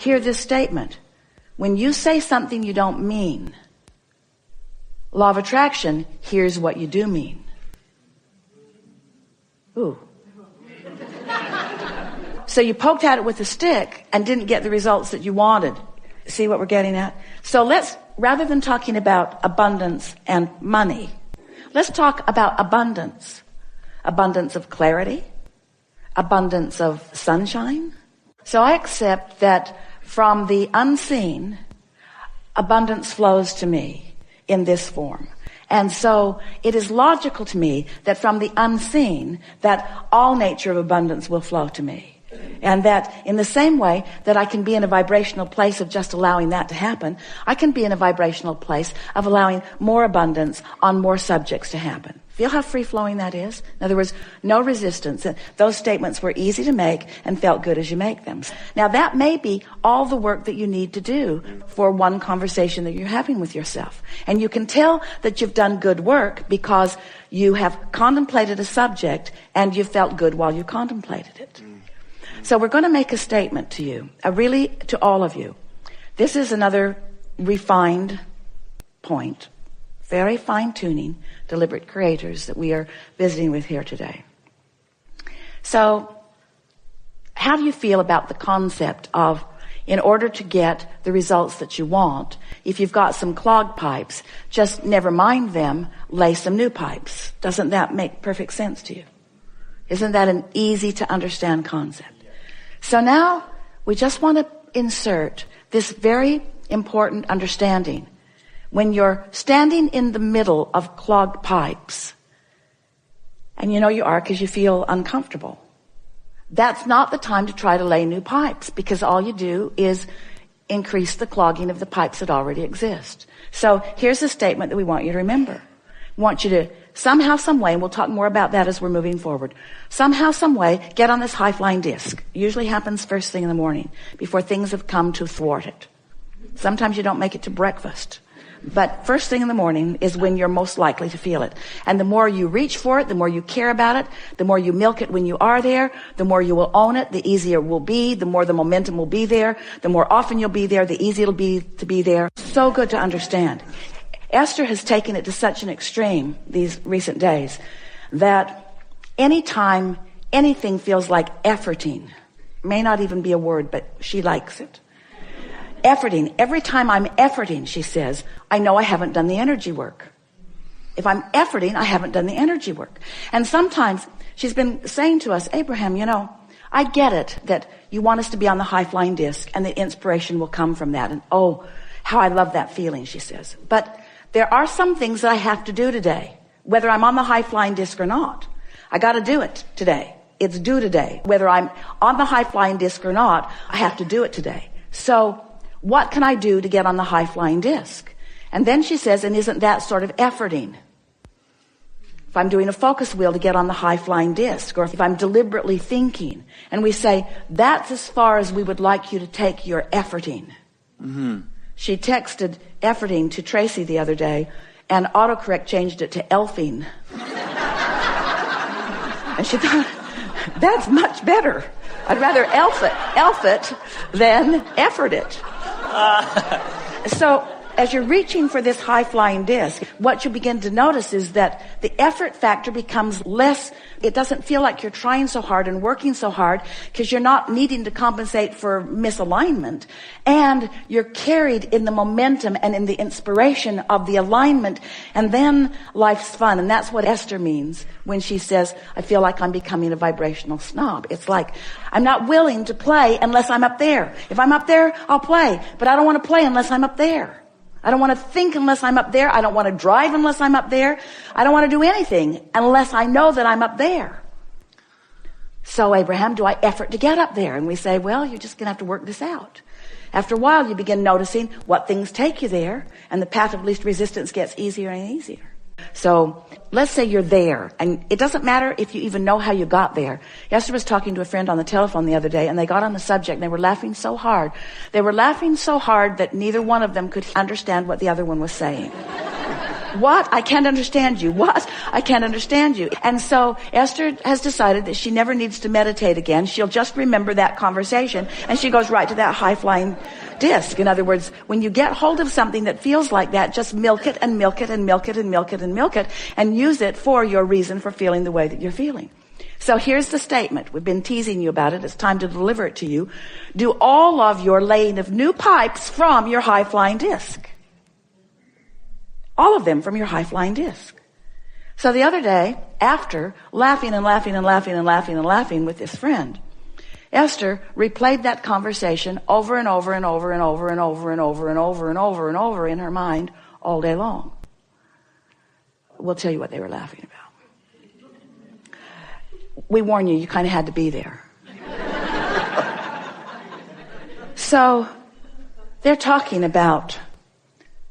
hear this statement. When you say something you don't mean, law of attraction hears what you do mean. Ooh. So you poked at it with a stick and didn't get the results that you wanted. See what we're getting at? So let's, rather than talking about abundance and money, let's talk about abundance. Abundance of clarity, abundance of sunshine. So I accept that from the unseen, abundance flows to me in this form. And so it is logical to me that from the unseen, that all nature of abundance will flow to me. And that in the same way that I can be in a vibrational place of just allowing that to happen, I can be in a vibrational place of allowing more abundance on more subjects to happen. Feel how free-flowing that is? In other words, no resistance. Those statements were easy to make and felt good as you make them. Now that may be all the work that you need to do for one conversation that you're having with yourself. And you can tell that you've done good work because you have contemplated a subject and you felt good while you contemplated it. So we're going to make a statement to you, really to all of you. This is another refined point, very fine-tuning, deliberate creators that we are visiting with here today. So how do you feel about the concept of, in order to get the results that you want, if you've got some clogged pipes, just never mind them, lay some new pipes? Doesn't that make perfect sense to you? Isn't that an easy to understand concept? So now we just want to insert this very important understanding. When you're standing in the middle of clogged pipes, and you know you are because you feel uncomfortable, that's not the time to try to lay new pipes, because all you do is increase the clogging of the pipes that already exist. So here's a statement that we want you to remember. We want you to somehow, some way, and we'll talk more about that as we're moving forward, somehow, some way, get on this high-flying disc. Usually happens first thing in the morning, before things have come to thwart it. Sometimes you don't make it to breakfast. But first thing in the morning is when you're most likely to feel it. And the more you reach for it, the more you care about it, the more you milk it when you are there, the more you will own it, the easier it will be, the more the momentum will be there, the more often you'll be there, the easier it'll be to be there. So good to understand. Esther has taken it to such an extreme these recent days that anytime anything feels like efforting, may not even be a word, but she likes it. Efforting. Every time I'm efforting, she says, I know I haven't done the energy work. If I'm efforting, I haven't done the energy work. And sometimes she's been saying to us, Abraham, you know, I get it that you want us to be on the high-flying disc and the inspiration will come from that. And oh, how I love that feeling, she says. But there are some things that I have to do today, whether I'm on the high-flying disc or not. I got to do it today. It's due today. Whether I'm on the high-flying disc or not, I have to do it today. So what can I do to get on the high-flying disc? And then she says, and isn't that sort of efforting? If I'm doing a focus wheel to get on the high-flying disc, or if I'm deliberately thinking, and we say, that's as far as we would like you to take your efforting. Mm-hmm. She texted efforting to Tracy the other day, and autocorrect changed it to elfing. And she thought, that's much better. I'd rather elf it than effort it. So as you're reaching for this high-flying disc, what you begin to notice is that the effort factor becomes less. It doesn't feel like you're trying so hard and working so hard because you're not needing to compensate for misalignment. And you're carried in the momentum and in the inspiration of the alignment. And then life's fun. And that's what Esther means when she says, I feel like I'm becoming a vibrational snob. It's like, I'm not willing to play unless I'm up there. If I'm up there, I'll play. But I don't want to play unless I'm up there. I don't want to think unless I'm up there. I don't want to drive unless I'm up there. I don't want to do anything unless I know that I'm up there. So, Abraham, do I effort to get up there? And we say, well, you're just going to have to work this out. After a while, you begin noticing what things take you there, and the path of least resistance gets easier and easier. So let's say you're there, and it doesn't matter if you even know how you got there. Esther was talking to a friend on the telephone the other day, and they got on the subject, and they were laughing so hard. They were laughing so hard that neither one of them could understand what the other one was saying. What? I can't understand you. What? I can't understand you. And so Esther has decided that she never needs to meditate again. She'll just remember that conversation, and she goes right to that high-flying disc. In other words, when you get hold of something that feels like that, just milk it and milk it and milk it and milk it and milk it and use it for your reason for feeling the way that you're feeling. So here's the statement. We've been teasing you about it. It's time to deliver it to you. Do all of your laying of new pipes from your high-flying disc. All of them from your high-flying disc. So the other day, after laughing and laughing and laughing and laughing and laughing with this friend, Esther replayed that conversation over and over and over and over and over and over and over and over and over in her mind all day long. We'll tell you what they were laughing about. We warn you, you kind of had to be there. So they're talking about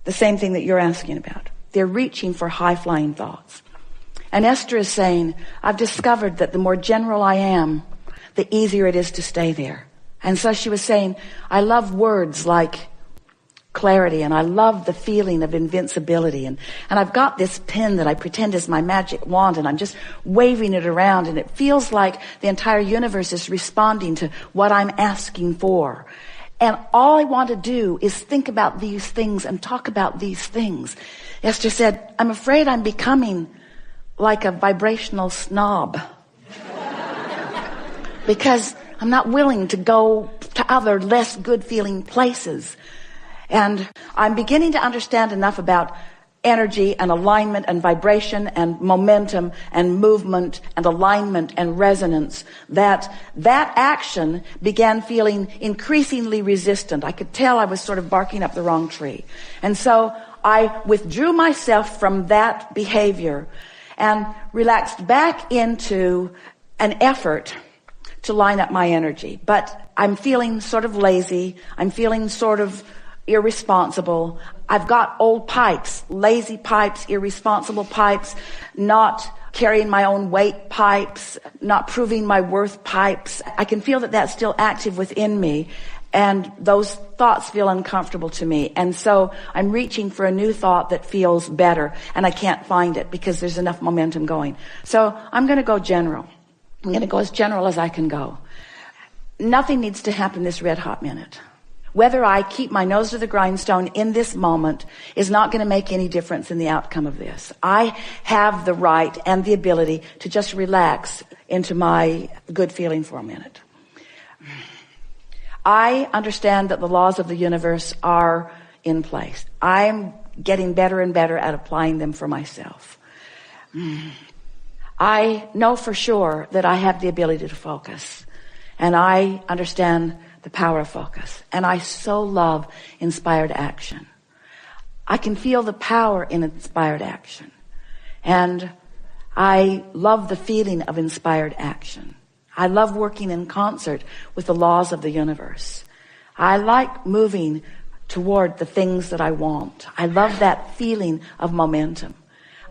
the same thing that you're asking about. They're reaching for high-flying thoughts. And Esther is saying, I've discovered that the more general I am, the easier it is to stay there. And so she was saying, I love words like clarity, and I love the feeling of invincibility. And I've got this pen that I pretend is my magic wand, and I'm just waving it around, and it feels like the entire universe is responding to what I'm asking for. And all I want to do is think about these things and talk about these things. Esther said, I'm afraid I'm becoming like a vibrational snob. Because I'm not willing to go to other less good feeling places. And I'm beginning to understand enough about energy and alignment and vibration and momentum and movement and alignment and resonance that action began feeling increasingly resistant. I could tell I was sort of barking up the wrong tree. And so I withdrew myself from that behavior and relaxed back into an effort to line up my energy. But I'm feeling sort of lazy. I'm feeling sort of irresponsible. I've got old pipes, lazy pipes, irresponsible pipes, not carrying my own weight pipes, not proving my worth pipes. I can feel that that's still active within me, and those thoughts feel uncomfortable to me. And so I'm reaching for a new thought that feels better, and I can't find it because there's enough momentum going. So I'm going to go general. I'm going to go as general as I can go. Nothing needs to happen this red hot minute. Whether I keep my nose to the grindstone in this moment is not going to make any difference in the outcome of this. I have the right and the ability to just relax into my good feeling for a minute. I understand that the laws of the universe are in place. I'm getting better and better at applying them for myself. I know for sure that I have the ability to focus, and I understand the power of focus. And I so love inspired action. I can feel the power in inspired action. And I love the feeling of inspired action. I love working in concert with the laws of the universe. I like moving toward the things that I want. I love that feeling of momentum.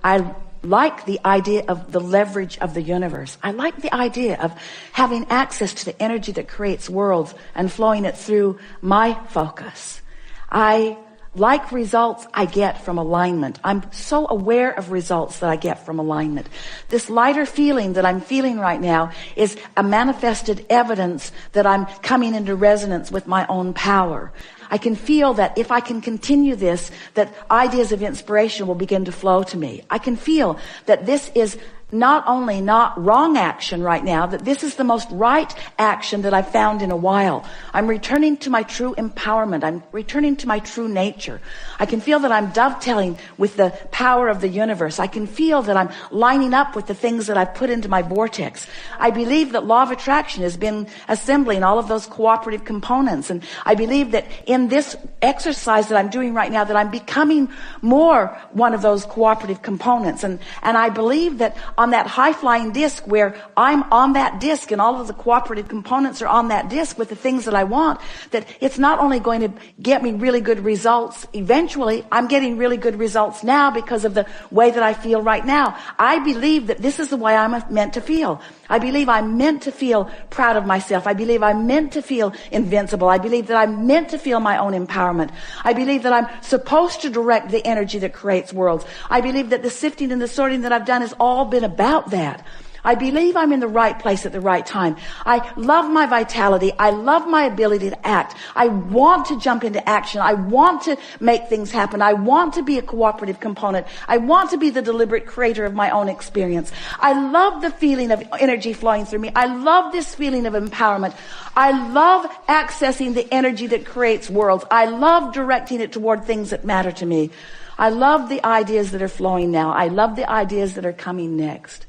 I like the idea of the leverage of the universe. I like the idea of having access to the energy that creates worlds and flowing it through my focus. I like results I get from alignment. I'm so aware of results that I get from alignment. This lighter feeling that I'm feeling right now is a manifested evidence that I'm coming into resonance with my own power. I can feel that if I can continue this, that ideas of inspiration will begin to flow to me. I can feel that this is not only not wrong action right now, that this is the most right action that I've found in a while. I'm returning to my true empowerment. I'm returning to my true nature. I can feel that I'm dovetailing with the power of the universe. I can feel that I'm lining up with the things that I've put into my vortex. I believe that law of attraction has been assembling all of those cooperative components. And I believe that in this exercise that I'm doing right now, that I'm becoming more one of those cooperative components. And I believe that on that high-flying disc where I'm on that disc and all of the cooperative components are on that disc with the things that I want, that it's not only going to get me really good results eventually, I'm getting really good results now because of the way that I feel right now. I believe that this is the way I'm meant to feel. I believe I'm meant to feel proud of myself. I believe I'm meant to feel invincible. I believe that I'm meant to feel my own empowerment. I believe that I'm supposed to direct the energy that creates worlds. I believe that the sifting and the sorting that I've done has all been about that. I believe I'm in the right place at the right time. I love my vitality. I love my ability to act. I want to jump into action. I want to make things happen. I want to be a cooperative component. I want to be the deliberate creator of my own experience. I love the feeling of energy flowing through me. I love this feeling of empowerment. I love accessing the energy that creates worlds. I love directing it toward things that matter to me. I love the ideas that are flowing now. I love the ideas that are coming next.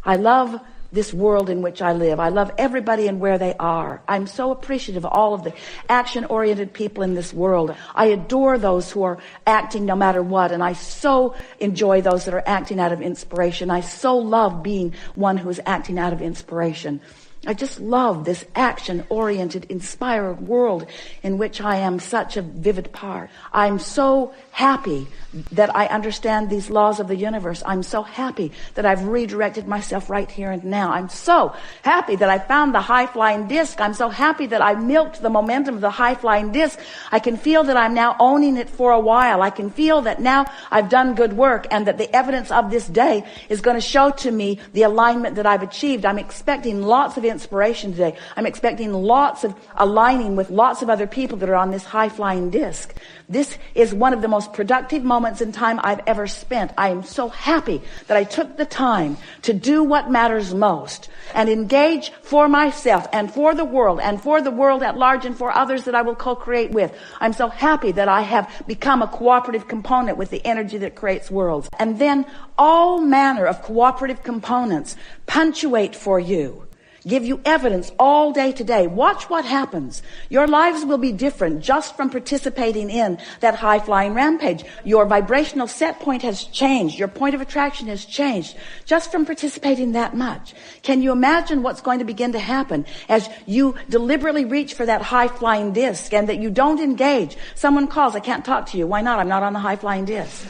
I love this world in which I live. I love everybody and where they are. I'm so appreciative of all of the action-oriented people in this world. I adore those who are acting no matter what, and I so enjoy those that are acting out of inspiration. I so love being one who is acting out of inspiration. I just love this action-oriented, inspired world in which I am such a vivid part. I'm so happy that I understand these laws of the universe. I'm so happy that I've redirected myself right here and now. I'm so happy that I found the high-flying disc. I'm so happy that I milked the momentum of the high-flying disc. I can feel that I'm now owning it for a while. I can feel that now I've done good work and that the evidence of this day is going to show to me the alignment that I've achieved. I'm expecting lots of inspiration today. I'm expecting lots of aligning with lots of other people that are on this high-flying disc. This is one of the most productive moments in time I've ever spent. I am so happy that I took the time to do what matters most and engage for myself and for the world at large and for others that I will co-create with. I'm so happy that I have become a cooperative component with the energy that creates worlds. And then all manner of cooperative components punctuate for you. Give you evidence all day today. Watch what happens. Your lives will be different just from participating in that high-flying rampage. Your vibrational set point has changed. Your point of attraction has changed just from participating that much. Can you imagine what's going to begin to happen as you deliberately reach for that high-flying disc and that you don't engage? Someone calls, I can't talk to you. Why not? I'm not on the high-flying disc.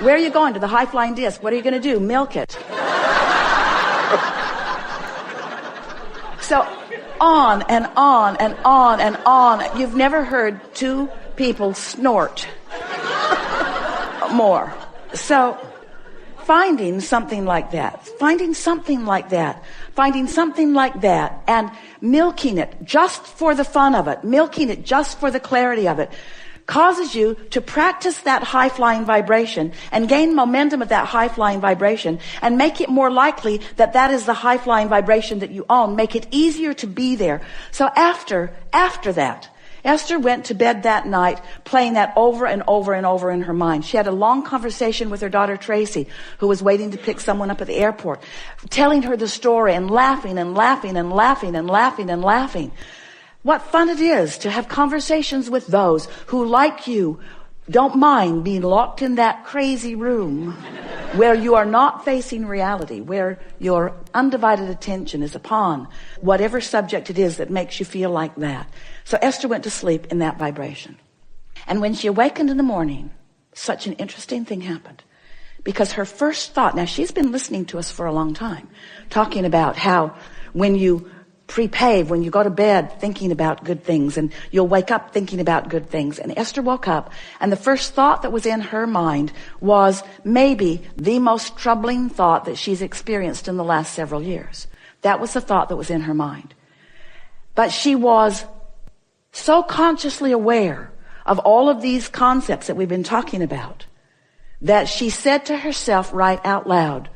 Where are you going? To the high-flying disc. What are you going to do? Milk it. So on and on and on and on. You've never heard two people snort more. So finding something like that and milking it just for the fun of it, milking it just for the clarity of it, causes you to practice that high-flying vibration and gain momentum of that high-flying vibration and make it more likely that that is the high-flying vibration that you own. Make it easier to be there. So after that, Esther went to bed that night playing that over and over and over in her mind. She had a long conversation with her daughter Tracy, who was waiting to pick someone up at the airport, telling her the story and laughing and laughing and laughing and laughing and laughing. What fun it is to have conversations with those who, like you, don't mind being locked in that crazy room where you are not facing reality, where your undivided attention is upon whatever subject it is that makes you feel like that. So Esther went to sleep in that vibration. And when she awakened in the morning, such an interesting thing happened. Because her first thought, now she's been listening to us for a long time, talking about how when you prepave, when you go to bed thinking about good things, and you'll wake up thinking about good things. And Esther woke up, and the first thought that was in her mind was maybe the most troubling thought that she's experienced in the last several years. That was the thought that was in her mind. But she was so consciously aware of all of these concepts that we've been talking about that she said to herself right out loud,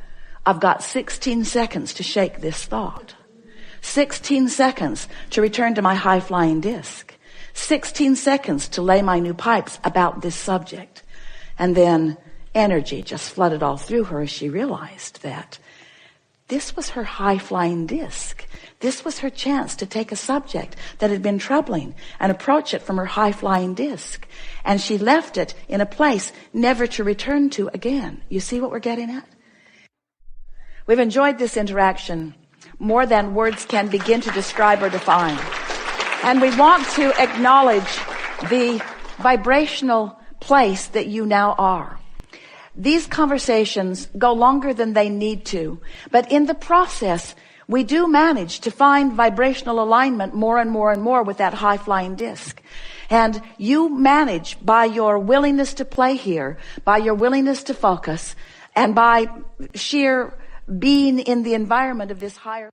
I've got 16 seconds to shake this thought. 16 seconds to return to my high-flying disc. 16 seconds to lay my new pipes about this subject. And then energy just flooded all through her as she realized that this was her high-flying disc. This was her chance to take a subject that had been troubling and approach it from her high-flying disc. And she left it in a place never to return to again. You see what we're getting at? We've enjoyed this interaction more than words can begin to describe or define. And we want to acknowledge the vibrational place that you now are. These conversations go longer than they need to, but in the process, we do manage to find vibrational alignment more and more and more with that high-flying disc. And you manage, by your willingness to play here, by your willingness to focus, and by sheer being in the environment of this higher